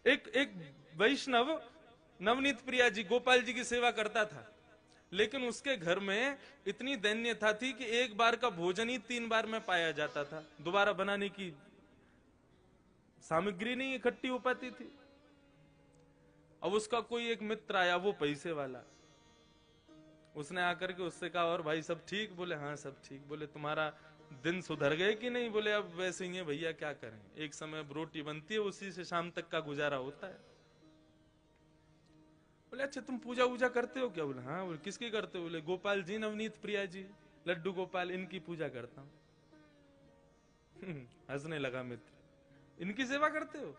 एक एक वैष्णव नवनीत प्रिया जी गोपाल जी की सेवा करता था, लेकिन उसके घर में इतनी दैन्यता थी कि एक बार का भोजन ही 3 बार में पाया जाता था, दोबारा बनाने की सामग्री नहीं इकट्ठी हो पाती थी। अब उसका कोई एक मित्र आया, वो पैसे वाला, उसने आकर के उससे कहा और भाई सब ठीक? बोले हाँ सब ठीक। बोले तुम्हारा दिन सुधर गए कि नहीं? बोले अब वैसे ही है भैया, क्या करें, एक समय अब रोटी बनती है, उसी से शाम तक का गुजारा होता है। बोले अच्छा तुम पूजा वूजा करते हो क्या? बोले हाँ। बोले किसकी करते हो? बोले गोपाल जी, नवनीत प्रिया जी, लड्डू गोपाल, इनकी पूजा करता हूं। हंसने लगा मित्र, इनकी सेवा करते हो?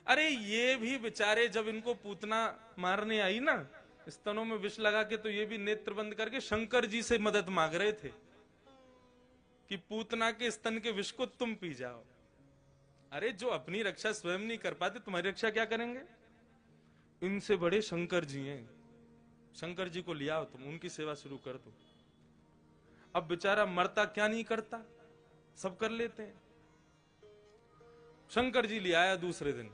अरे ये भी बेचारे जब इनको पूतना मारने आई ना, स्तनों में विष लगा के, तो ये भी नेत्र बंद करके शंकर जी से मदद मांग रहे थे कि पूतना के स्तन के विष को तुम पी जाओ। अरे जो अपनी रक्षा स्वयं नहीं कर पाते, तुम्हारी रक्षा क्या करेंगे? इनसे बड़े शंकर जी हैं, शंकर जी को लिया तुम, उनकी सेवा शुरू कर दो। अब बेचारा मरता क्या नहीं करता, सब कर लेते हैं। शंकर जी ले आया दूसरे दिन,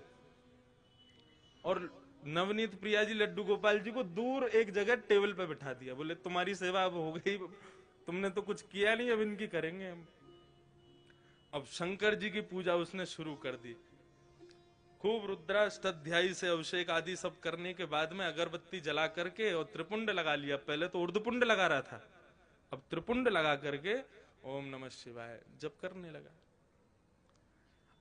और नवनीत प्रिया जी लड्डू गोपाल जी को दूर एक जगह टेबल पे बिठा दिया। बोले तुम्हारी सेवा अब हो गई, तुमने तो कुछ किया नहीं, अब इनकी करेंगे हम। अब शंकर जी की पूजा उसने शुरू कर दी, खूब रुद्राष्टाध्यायी से अभिषेक आदि सब करने के बाद में अगरबत्ती जला करके और त्रिपुंड लगा लिया। पहले तो ऊर्ध्वपुंड लगा रहा था, अब त्रिपुंड लगा करके ओम नमः शिवाय जप करने लगा।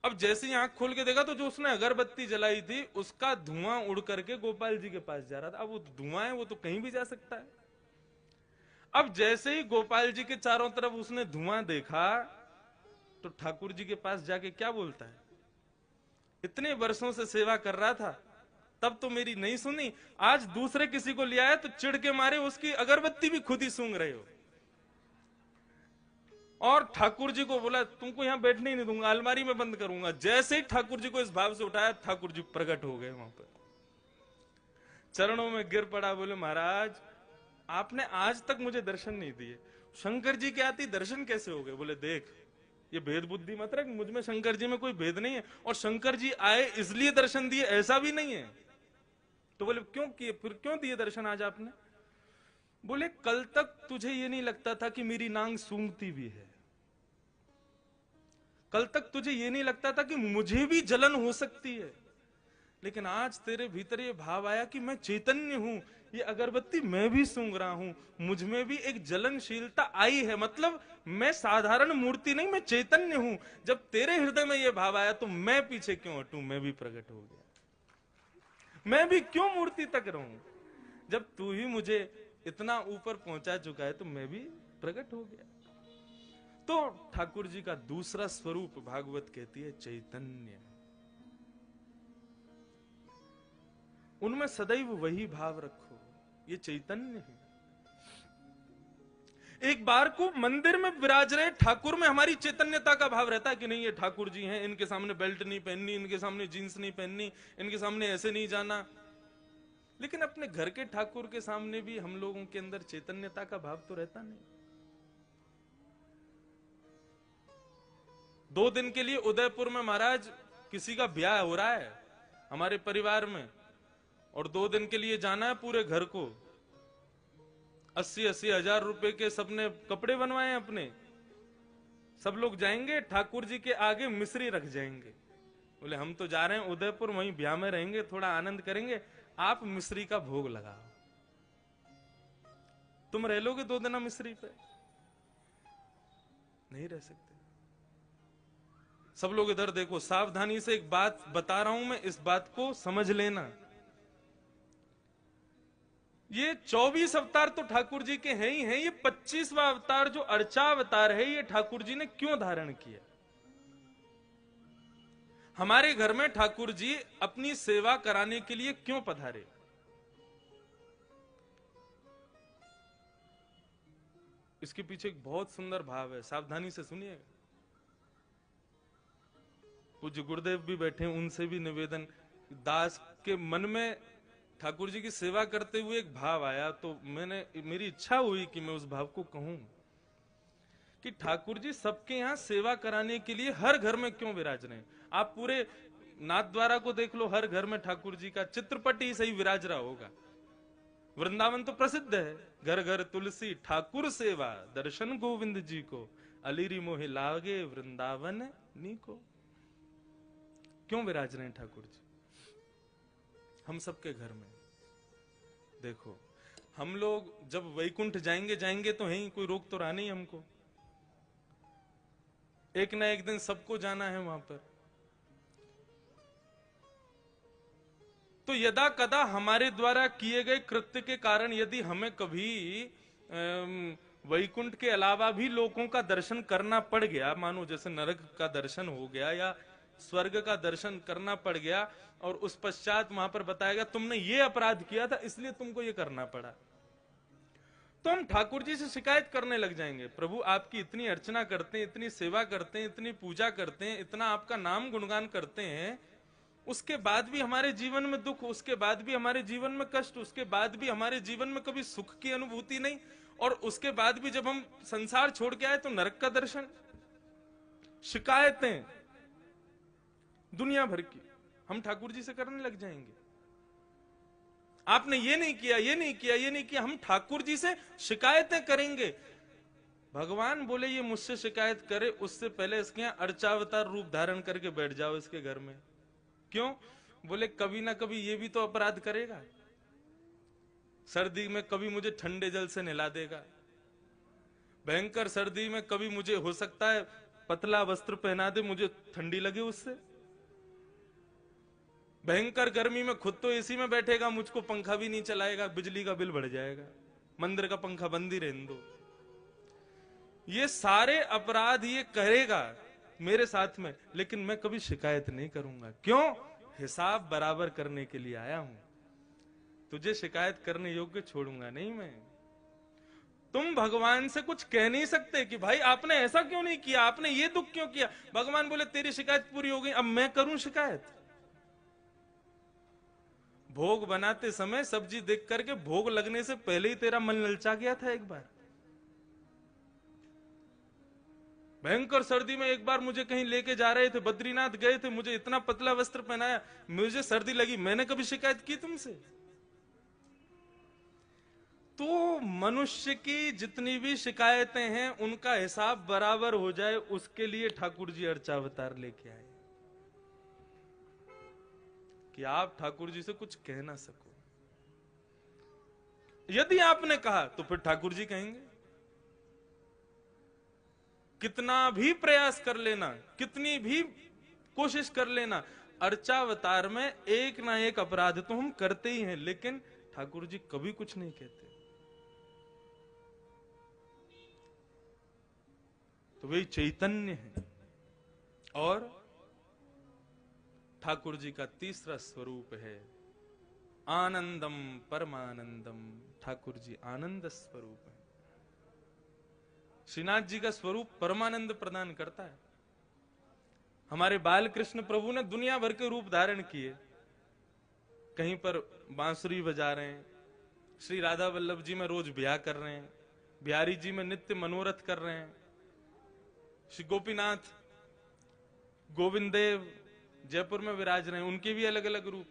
अब जैसे ही आंख खोल के देखा तो जो उसने अगरबत्ती जलाई थी उसका धुआं उड़ करके गोपाल जी के पास जा रहा था। अब वो धुआं है, वो तो कहीं भी जा सकता है। अब जैसे ही गोपाल जी के चारों तरफ उसने धुआं देखा तो ठाकुर जी के पास जाके क्या बोलता है, इतने वर्षों से सेवा कर रहा था, तब तो मेरी नहीं सुनी, आज दूसरे किसी को ले आया तो चिढ़ के मारे उसकी अगरबत्ती भी खुद ही सूंघ रहे हो। और ठाकुर जी को बोला तुमको यहां बैठने ही नहीं दूंगा, अलमारी में बंद करूंगा। जैसे ही ठाकुर जी को इस भाव से उठाया, ठाकुर जी प्रकट हो गए वहां पर, चरणों में गिर पड़ा। बोले महाराज आपने आज तक मुझे दर्शन नहीं दिए, शंकर जी के आती दर्शन कैसे हो गए? बोले देख ये भेद बुद्धि मत रख, मुझ में शंकर जी में कोई भेद नहीं है, और शंकर जी आए इसलिए दर्शन दिए ऐसा भी नहीं है। तो बोले क्यों किए, फिर क्यों दिए दर्शन आज आपने? बोले कल तक तुझे ये नहीं लगता था कि मेरी नांग सूंघती भी है, कल तक तुझे ये नहीं लगता था कि मुझे भी जलन हो सकती है, लेकिन आज तेरे भीतर ये भाव आया कि मैं चैतन्य हूं, ये अगरबत्ती मैं भी सूंघ रहा हूं, मुझ में भी एक जलनशीलता आई है, मतलब मैं साधारण मूर्ति नहीं, मैं चैतन्य हूं। जब तेरे हृदय में ये भाव आया तो मैं पीछे क्यों हटूं, मैं भी प्रकट हो गया, मैं भी क्यों मूर्ति तक रहूं? जब तू ही मुझे इतना ऊपर पहुंचा चुका है तो मैं भी प्रकट हो गया। तो ठाकुर जी का दूसरा स्वरूप भागवत कहती है चैतन्य, उनमें सदैव वही भाव रखो, ये चैतन्य है। एक बार को मंदिर में विराज रहे ठाकुर में हमारी चैतन्यता का भाव रहता है कि नहीं ये ठाकुर जी हैं, इनके सामने बेल्ट नहीं पहननी, इनके सामने जींस नहीं पहननी, इनके सामने ऐसे नहीं जाना। लेकिन अपने घर के ठाकुर के सामने भी हम लोगों के अंदर चैतन्यता का भाव तो रहता नहीं। 2 दिन के लिए उदयपुर में महाराज किसी का ब्याह हो रहा है हमारे परिवार में, और 2 दिन के लिए जाना है पूरे घर को। 80-80 हजार रुपए के सबने कपड़े बनवाए अपने, सब लोग जाएंगे, ठाकुर जी के आगे मिश्री रख जाएंगे। बोले हम तो जा रहे हैं उदयपुर, वहीं ब्याह में रहेंगे, थोड़ा आनंद करेंगे, आप मिश्री का भोग लगाओ। तुम रह लोगे 2 दिन मिश्री पे? नहीं रह सकते। सब लोग इधर देखो, सावधानी से एक बात बता रहा हूं मैं, इस बात को समझ लेना। ये 24 अवतार तो ठाकुर जी के हैं ही हैं, ये 25वां अवतार जो अर्चा अवतार है, ये ठाकुर जी ने क्यों धारण किया? हमारे घर में ठाकुर जी अपनी सेवा कराने के लिए क्यों पधारे? इसके पीछे एक बहुत सुंदर भाव है, सावधानी से सुनिएगा। पूज्य गुरुदेव भी बैठे, उनसे भी निवेदन, दास के मन में ठाकुर जी की सेवा करते हुए एक भाव आया, तो मेरी इच्छा हुई कि मैं उस भाव को कहूं कि ठाकुर जी सबके यहां सेवा कराने के लिए हर घर में क्यों विराज रहे हैं। आप पूरे नाथ द्वारा को देख लो, हर घर में ठाकुर जी का चित्रपट ही सही विराज रहा होगा। वृंदावन तो प्रसिद्ध है, घर घर तुलसी ठाकुर सेवा, दर्शन गोविंद जी को, अलीरी मोहे लागे वृंदावन नी को। क्यों विराज रहे हैं ठाकुर जी हम सबके घर में? देखो, हम लोग जब वैकुंठ जाएंगे तो है, कोई रोक तो रहा नहीं हमको। एक ना एक दिन सबको जाना है वहां पर। तो यदा कदा हमारे द्वारा किए गए कृत्य के कारण यदि हमें कभी वैकुंठ के अलावा भी लोगों का दर्शन करना पड़ गया, मानो जैसे नरक का दर्शन हो गया या स्वर्ग का दर्शन करना पड़ गया, और उस पश्चात वहां पर बताया गया तुमने ये अपराध किया था इसलिए तुमको ये करना पड़ा, तो हम ठाकुर जी से शिकायत करने लग जाएंगे। प्रभु आपकी इतनी अर्चना करते हैं, इतनी सेवा करते हैं, इतनी पूजा करते हैं, इतना आपका नाम गुणगान करते हैं, उसके बाद भी हमारे जीवन में दुख, उसके बाद भी हमारे जीवन में कष्ट, उसके बाद भी हमारे जीवन में कभी सुख की अनुभूति नहीं, और उसके बाद भी जब हम संसार छोड़ के आए तो नरक का दर्शन। शिकायतें दुनिया भर की हम ठाकुर जी से करने लग जाएंगे। आपने ये नहीं किया, ये नहीं किया, ये नहीं किया, हम ठाकुर जी से शिकायतें करेंगे। भगवान बोले ये मुझसे शिकायत करे उससे पहले इसके यहां अर्चावतार रूप धारण करके बैठ जाओ इसके घर में। क्यों? बोले कभी ना कभी ये भी तो अपराध करेगा। सर्दी में कभी मुझे ठंडे जल से नहला देगा, भयंकर सर्दी में कभी मुझे हो सकता है पतला वस्त्र पहना दे, मुझे ठंडी लगे उससे। भयंकर गर्मी में खुद तो एसी में बैठेगा, मुझको पंखा भी नहीं चलाएगा, बिजली का बिल बढ़ जाएगा, मंदिर का पंखा बंद ही रहने दो। ये सारे अपराध ये करेगा मेरे साथ में, लेकिन मैं कभी शिकायत नहीं करूंगा। क्यों? हिसाब बराबर करने के लिए आया हूं, तुझे शिकायत करने योग्य छोड़ूंगा नहीं मैं। तुम भगवान से कुछ कह नहीं सकते कि भाई आपने ऐसा क्यों नहीं किया, आपने ये दुख क्यों किया। भगवान बोले तेरी शिकायत पूरी हो गई, अब मैं करूं शिकायत। भोग बनाते समय सब्जी देख करके भोग लगने से पहले ही तेरा मन ललचा गया था। एक बार भयंकर सर्दी में एक बार मुझे कहीं लेके जा रहे थे, बद्रीनाथ गए थे, मुझे इतना पतला वस्त्र पहनाया, मुझे सर्दी लगी, मैंने कभी शिकायत की तुमसे? तो मनुष्य की जितनी भी शिकायतें हैं उनका हिसाब बराबर हो जाए, उसके लिए ठाकुर जी अर्चावतार लेके आए कि आप ठाकुर जी से कुछ कह ना सको। यदि आपने कहा तो फिर ठाकुर जी कहेंगे। कितना भी प्रयास कर लेना, कितनी भी कोशिश कर लेना, अर्चावतार में एक ना एक अपराध तो हम करते ही हैं, लेकिन ठाकुर जी कभी कुछ नहीं कहते। तो वे चैतन्य है। और ठाकुर जी का तीसरा स्वरूप है आनंदम परमानंदम। ठाकुर जी आनंद स्वरूप है। श्रीनाथ जी का स्वरूप परमानंद प्रदान करता है। हमारे बाल कृष्ण प्रभु ने दुनिया भर के रूप धारण किए, कहीं पर बांसुरी बजा रहे हैं, श्री राधा वल्लभ जी में रोज ब्याह कर रहे हैं, बिहारी जी में नित्य मनोरथ कर रहे हैं, श्री गोपीनाथ गोविंद देव जयपुर में विराज रहे हैं, उनके भी अलग अलग रूप।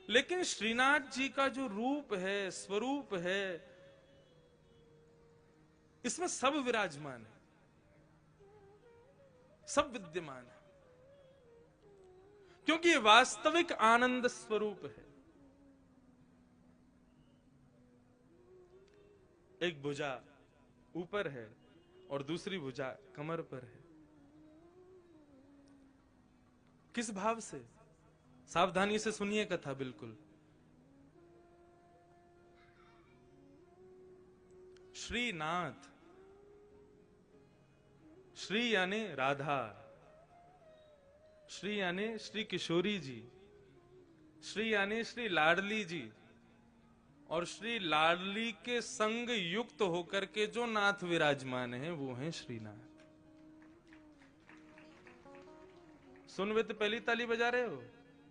लेकिन श्रीनाथ जी का जो रूप है, स्वरूप है, इसमें सब विराजमान है, सब विद्यमान है, क्योंकि ये वास्तविक आनंद स्वरूप है। एक भुजा ऊपर है और दूसरी भुजा कमर पर है। किस भाव से? सावधानी से सुनिए कथा बिल्कुल। श्रीनाथ, श्री यानी राधा, श्री यानी श्री किशोरी जी, श्री यानी श्री लाडली जी, और श्री लाडली के संग युक्त होकर के जो नाथ विराजमान है वो है श्रीनाथ। सुन वे तो पहली ताली बजा रहे हो,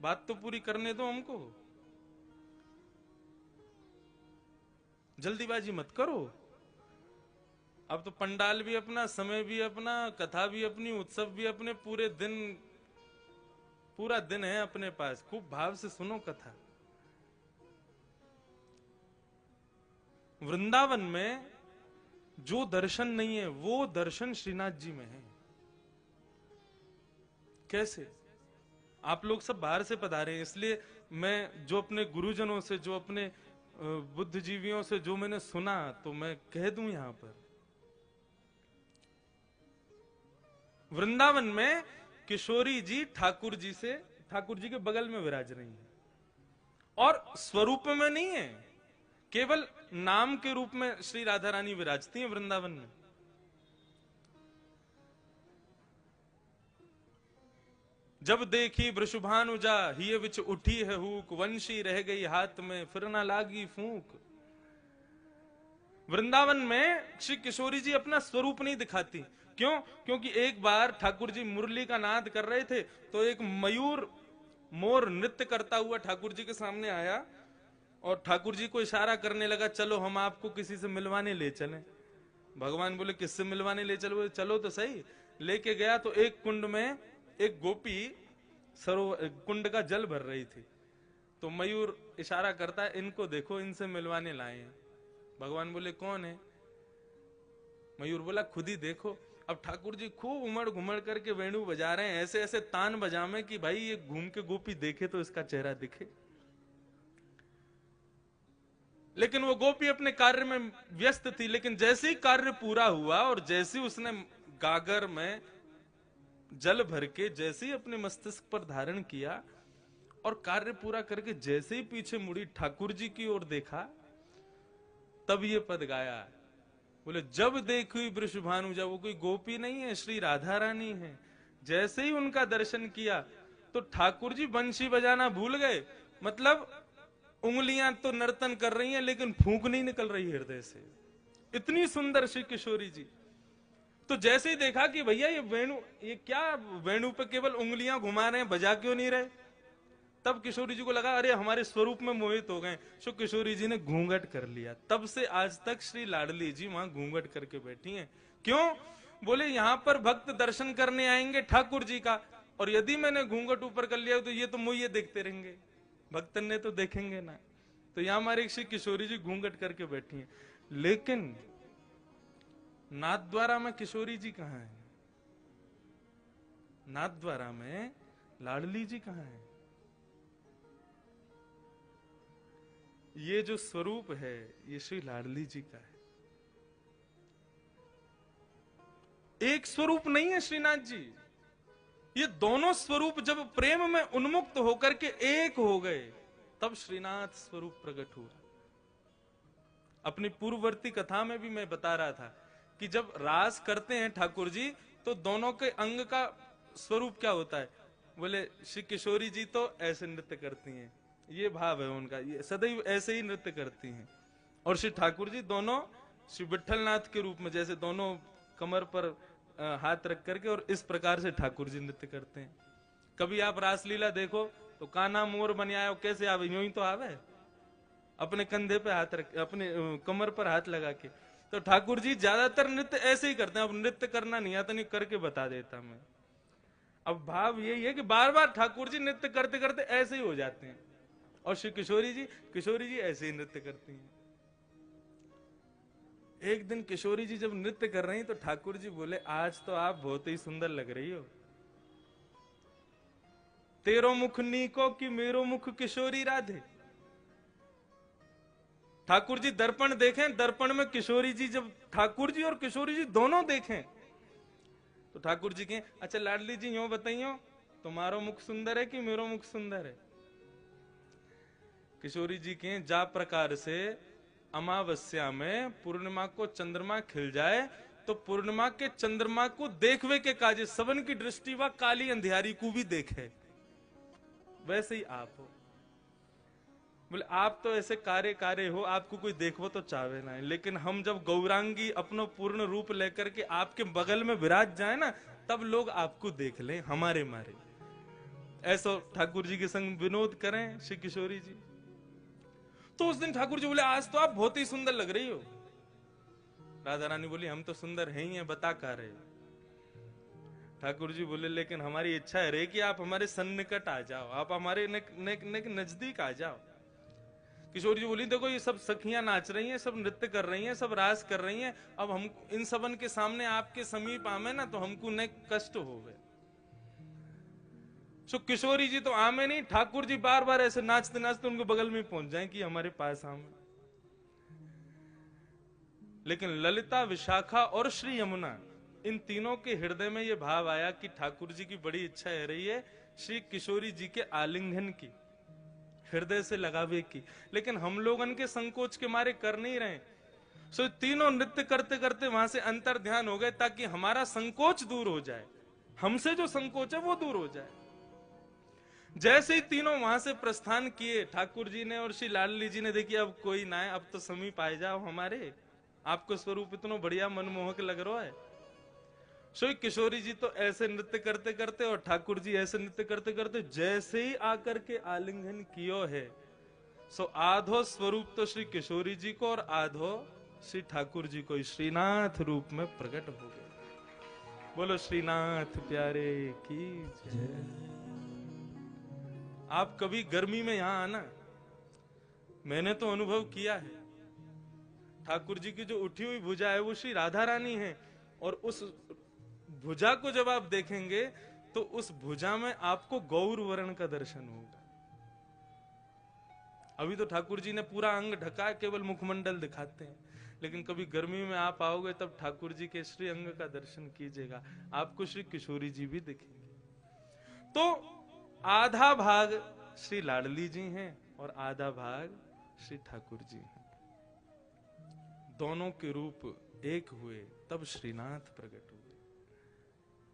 बात तो पूरी करने दो हमको, जल्दीबाजी मत करो। अब तो पंडाल भी अपना, समय भी अपना, कथा भी अपनी, उत्सव भी अपने, पूरे दिन पूरा दिन है अपने पास, खूब भाव से सुनो कथा। वृंदावन में जो दर्शन नहीं है वो दर्शन श्रीनाथ जी में है। कैसे? आप लोग सब बाहर से पधारे हैं, इसलिए मैं जो अपने गुरुजनों से, जो अपने बुद्धिजीवियों से जो मैंने सुना, तो मैं कह दूं यहां पर। वृंदावन में किशोरी जी ठाकुर जी के बगल में विराज रही है, और स्वरूप में नहीं है, केवल नाम के रूप में श्री राधा रानी विराजती हैं वृंदावन में। जब देखी वृषभानुजा हिय विच उठी है हुक, वंशी रह गई हाथ में फिर ना लागी फूंक। वृंदावन में श्री किशोरी जी अपना स्वरूप नहीं दिखाती। क्यों? क्योंकि एक बार ठाकुर जी मुरली का नाद कर रहे थे, तो एक मयूर मोर नृत्य करता हुआ ठाकुर जी के सामने आया और ठाकुर जी को इशारा करने लगा, चलो हम आपको किसी से मिलवाने ले चलें। भगवान बोले किससे मिलवाने ले चलो? चलो तो सही। लेके गया तो एक कुंड में एक गोपी कुंड का जल भर रही थी, तो मयूर इशारा करता है, इनको देखो, इनसे मिलवाने लाए हैं। भगवान बोले कौन है? मयूर बोला खुद ही देखो। अब ठाकुर जी खूब उमड़ घुमड़ करके वेणु बजा रहे हैं, ऐसे ऐसे तान बजामे कि भाई ये घूम के गोपी देखे तो इसका चेहरा दिखे। लेकिन वो गोपी अपने कार्य में व्यस्त थी। लेकिन जैसे ही कार्य पूरा हुआ और जैसे ही उसने गागर में जल भर के जैसे ही अपने मस्तिष्क पर धारण किया और कार्य पूरा करके जैसे ही पीछे मुड़ी ठाकुर जी की ओर देखा, तब ये पद गाया। बोले जब देखी वृषभानुजा, वो कोई गोपी नहीं है, श्री राधा रानी है। जैसे ही उनका दर्शन किया तो ठाकुर जी बंशी बजाना भूल गए। मतलब उंगलियां तो नर्तन कर रही हैं, लेकिन फूंक नहीं निकल रही हृदय से। इतनी सुंदर श्री किशोरी जी। तो जैसे ही देखा कि भैया ये वेणु, ये क्या वेणु पे केवल उंगलियां घुमा रहे हैं, बजा क्यों नहीं रहे, तब किशोरी जी को लगा अरे हमारे स्वरूप में मोहित हो गए। सो किशोरी जी ने घूंघट कर लिया। तब से आज तक श्री लाडली जी वहां घूंघट करके बैठी हैं। क्यों? बोले यहां पर भक्त दर्शन करने आएंगे ठाकुर जी का, और यदि मैंने घूंघट ऊपर कर लिया तो ये तो मुझे देखते रहेंगे, भक्तन ने तो देखेंगे ना। तो यहां हमारी श्री किशोरी जी घूंघट करके बैठी हैं। लेकिन नाथद्वारा में किशोरी जी कहां है? नाथद्वारा में लाडली जी कहां है? ये जो स्वरूप है ये श्री लाडली जी का है। एक स्वरूप नहीं है श्रीनाथ जी। ये दोनों स्वरूप जब प्रेम में उन्मुक्त होकर के एक हो गए, तब श्रीनाथ स्वरूप प्रकट हुआ। अपनी पूर्ववर्ती कथा में भी मैं बता रहा था कि जब रास करते हैं ठाकुर जी, तो दोनों के अंग का स्वरूप क्या होता है? बोले श्री किशोरी जी तो ऐसे नृत्य करती हैं, ये भाव है उनका, ये सदैव ऐसे ही नृत्य करती हैं। और श्री ठाकुर जी दोनों श्री विठलनाथ के रूप में, जैसे दोनों कमर पर हाथ रख करके और इस प्रकार से ठाकुर जी नृत्य करते हैं। कभी आप रासलीला देखो तो कान्हा मोर बन आयो, कैसे आवे? यूं ही तो आवे, अपने कंधे पे हाथ रख, अपने कमर पर हाथ लगा के। तो ठाकुर जी ज्यादातर नृत्य ऐसे ही करते हैं। अब नृत्य करना नहीं आता, नहीं करके बता देता मैं। अब भाव यही है कि बार बार ठाकुर जी नृत्य करते करते ऐसे ही हो जाते हैं, और श्री किशोरी जी ऐसे ही नृत्य करती हैं। एक दिन किशोरी जी जब नृत्य कर रही तो ठाकुर जी बोले आज तो आप बहुत ही सुंदर लग रही हो, तेरो मुख नीको कि मेरो मुख किशोरी राधे। ठाकुर जी दर्पण देखें, दर्पण में किशोरी जी, जब ठाकुर जी और किशोरी जी दोनों देखें तो ठाकुर जी कहें अच्छा लाडली जी यूं बताइयो, तुम्हारो मुख सुंदर है कि मेरो मुख सुंदर है? किशोरी जी कहें जा प्रकार से अमावस्या में पूर्णिमा को चंद्रमा खिल जाए तो पूर्णिमा के चंद्रमा को देखवे के काजे सबन की दृष्टि व काली अंधियारी को भी देखे, वैसे ही आप हो। बोले आप तो ऐसे कार्य हो, आपको कोई देखो तो चाहे ना। लेकिन हम जब गौरांगी अपनो पूर्ण रूप लेकर के आपके बगल में विराज जाए ना, तब लोग आपको देख लें हमारे मारे। ऐसा ठाकुर जी के संग विनोद करें श्री किशोरी जी। तो उस दिन ठाकुर जी बोले आज तो आप बहुत ही सुंदर लग रही हो। राधा रानी बोली हम तो सुंदर हैं ही हैं, बता का रहे। ठाकुर जी बोले लेकिन हमारी इच्छा है रे कि आप हमारे सन्निकट आ जाओ, आप हमारे नजदीक आ जाओ। किशोरी जी बोली देखो ये सब सखियां नाच रही हैं, सब नृत्य कर रही हैं, सब रास कर रही हैं, अब हम इन सबन के सामने आपके समीप आमे ना तो हमको न कष्ट होवे। सो किशोरी जी तो आमे नहीं, ठाकुर जी बार बार ऐसे नाचते नाचते उनके बगल में पहुंच जाए कि हमारे पास आमे। लेकिन ललिता, विशाखा और श्री यमुना, इन तीनों के हृदय में यह भाव आया कि ठाकुर जी की बड़ी इच्छा है रही है श्री किशोरी जी के आलिंगन की, हृदय से लगावे की, लेकिन हम लोगन के संकोच के मारे कर नहीं रहे। सो तीनों नृत्य करते करते वहां से अंतर ध्यान हो गए ताकि हमारा संकोच दूर हो जाए, हमसे जो संकोच है वो दूर हो जाए। जैसे ही तीनों वहां से प्रस्थान किए, ठाकुर जी ने और श्री लाडली जी ने देखी अब कोई ना है, अब तो समीप आ जाओ हमारे, आपको स्वरूप इतना बढ़िया मनमोहक लग रहा है। सो किशोरी जी तो ऐसे नृत्य करते करते और ठाकुर जी ऐसे नृत्य करते करते जैसे ही आकर के आलिंगन कियो है, सो आधो स्वरूप तो श्री किशोरी जी को और आधो श्री ठाकुर जी को श्रीनाथ रूप में प्रकट हो गए। बोलो श्रीनाथ प्यारे की जय। आप कभी गर्मी में यहां आना, मैंने तो अनुभव किया है। ठाकुर जी की जो उठी हुई भुजा है वो श्री राधा रानी है, और उस भुजा को जब आप देखेंगे तो उस भुजा में आपको गौर वर्ण का दर्शन होगा। अभी तो ठाकुर जी ने पूरा अंग ढका, केवल मुखमंडल दिखाते हैं, लेकिन कभी गर्मी में आप आओगे तब ठाकुर जी के श्री अंग का दर्शन कीजिएगा, आपको श्री किशोरी जी भी दिखेंगे। तो आधा भाग श्री लाडली जी हैं और आधा भाग श्री ठाकुर जी हैं, दोनों के रूप एक हुए तब श्रीनाथ प्रकट हुए।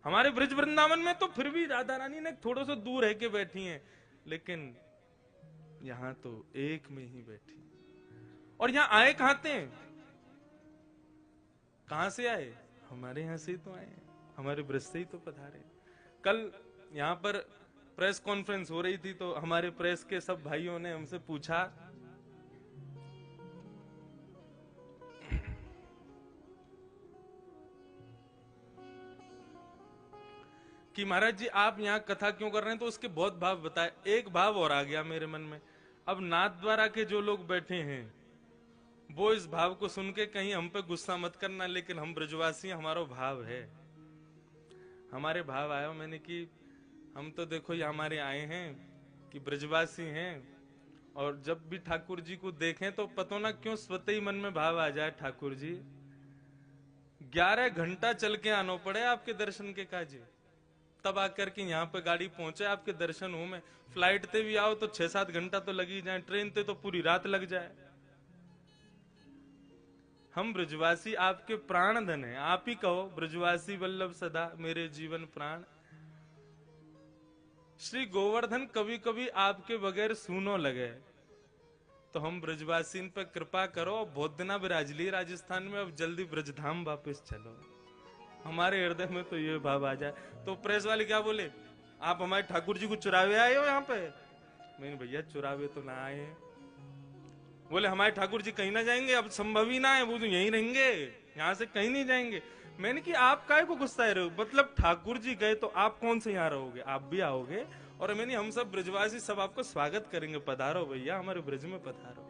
हमारे ब्रज वृंदावन में तो फिर भी राधा रानी ने थोड़ा सा दूर है के बैठी हैं, लेकिन यहां तो एक में ही बैठी। और यहां आए कहां थे, कहां से आए, हमारे यहां से ही तो आए, हमारे ब्रज से ही तो पधारे। कल यहां पर प्रेस कॉन्फ्रेंस हो रही थी तो हमारे प्रेस के सब भाइयों ने हमसे पूछा कि महाराज जी आप यहाँ कथा क्यों कर रहे हैं, तो उसके बहुत भाव बताए। एक भाव और आ गया मेरे मन में, अब नाथ द्वारा के जो लोग बैठे हैं वो इस भाव को सुन के कहीं हम पे गुस्सा मत करना, लेकिन हम ब्रजवासी हमारा भाव है, हमारे भाव आया। मैंने कि हम तो देखो ये हमारे आए हैं कि ब्रजवासी हैं, और जब भी ठाकुर जी को देखें तो पता ना क्यों स्वतः ही मन में भाव आ जाए, ठाकुर जी 11 घंटा चल के आना पड़े आपके दर्शन के काजे, तब आकर के यहाँ पे गाड़ी पहुंचे आपके दर्शन हो में। फ्लाइट ते भी आओ तो 6-7 घंटा तो लग ही जाए, ट्रेन ते तो पूरी रात लग जाए। हम ब्रजवासी आपके प्राण धन है, आप ही कहो ब्रजवासी वल्लभ सदा मेरे जीवन प्राण। श्री गोवर्धन कभी कभी आपके बगैर सूनो लगे, तो हम ब्रजवासी पे कृपा करो, बहुत दिना विराज ली राजस्थान में, अब जल्दी ब्रजधाम वापस चलो। हमारे हृदय में तो ये भाव आ जाए। तो प्रेस वाले क्या बोले, आप हमारे ठाकुर जी को चुरावे आए हो यहाँ पे? मैंने भैया चुरावे तो ना आए। बोले हमारे ठाकुर जी कहीं ना जाएंगे, अब संभव ही ना है, वो तो यहीं रहेंगे, यहाँ से कहीं नहीं जाएंगे। मैंने कि आप काहे को गुस्सा रहे हो, मतलब ठाकुर जी गए तो आप कौन से यहाँ रहोगे, आप भी आओगे। और मैंने हम सब ब्रजवासी सब आपको स्वागत करेंगे, पधारो भैया हमारे ब्रज में पधारो।